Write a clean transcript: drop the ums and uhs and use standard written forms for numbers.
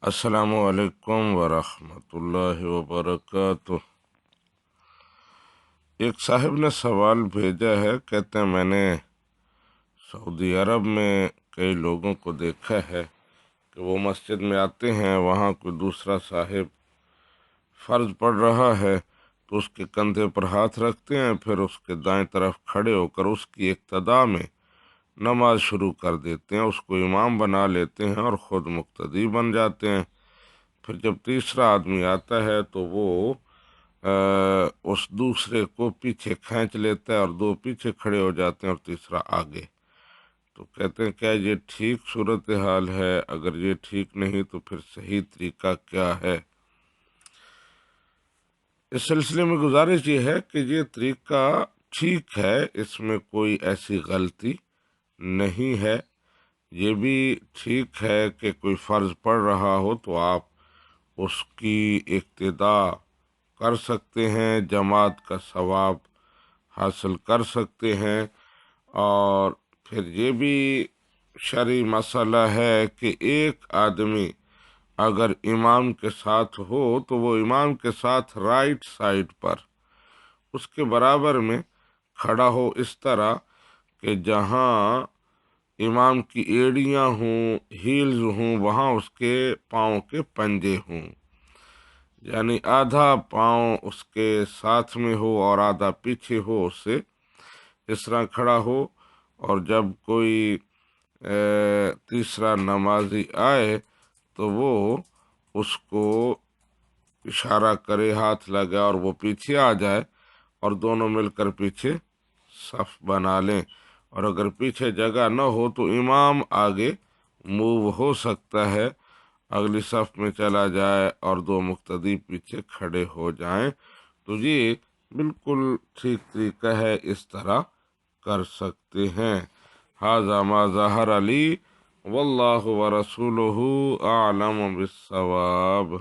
السلام علیکم ورحمۃ اللہ وبرکاتہ۔ ایک صاحب نے سوال بھیجا ہے، کہتے ہیں میں نے سعودی عرب میں کئی لوگوں کو دیکھا ہے کہ وہ مسجد میں آتے ہیں، وہاں کوئی دوسرا صاحب فرض پڑھ رہا ہے تو اس کے کندھے پر ہاتھ رکھتے ہیں، پھر اس کے دائیں طرف کھڑے ہو کر اس کی اقتداء میں نماز شروع کر دیتے ہیں، اس کو امام بنا لیتے ہیں اور خود مقتدی بن جاتے ہیں۔ پھر جب تیسرا آدمی آتا ہے تو وہ اس دوسرے کو پیچھے کھینچ لیتا ہے اور دو پیچھے کھڑے ہو جاتے ہیں اور تیسرا آگے۔ تو کہتے ہیں کیا یہ ٹھیک صورتحال ہے؟ اگر یہ ٹھیک نہیں تو پھر صحیح طریقہ کیا ہے؟ اس سلسلے میں گزارش یہ ہے کہ یہ طریقہ ٹھیک ہے، اس میں کوئی ایسی غلطی نہیں ہے۔ یہ بھی ٹھیک ہے کہ کوئی فرض پڑھ رہا ہو تو آپ اس کی اقتداء کر سکتے ہیں، جماعت کا ثواب حاصل کر سکتے ہیں۔ اور پھر یہ بھی شرعی مسئلہ ہے کہ ایک آدمی اگر امام کے ساتھ ہو تو وہ امام کے ساتھ رائٹ سائڈ پر اس کے برابر میں کھڑا ہو، اس طرح کہ جہاں امام کی ایڑیاں ہوں، ہیلز ہوں، وہاں اس کے پاؤں کے پنجے ہوں، یعنی آدھا پاؤں اس کے ساتھ میں ہو اور آدھا پیچھے ہو اس سے، اس طرح کھڑا ہو۔ اور جب کوئی تیسرا نمازی آئے تو وہ اس کو اشارہ کرے، ہاتھ لگا اور وہ پیچھے آ جائے اور دونوں مل کر پیچھے صف بنا لیں۔ اور اگر پیچھے جگہ نہ ہو تو امام آگے موو ہو سکتا ہے، اگلی صف میں چلا جائے اور دو مقتدی پیچھے کھڑے ہو جائیں۔ تو یہ بالکل ٹھیک طریقہ ہے، اس طرح کر سکتے ہیں۔ ھذا ما ظہر لی واللہ ورسولہ اعلم بالصواب۔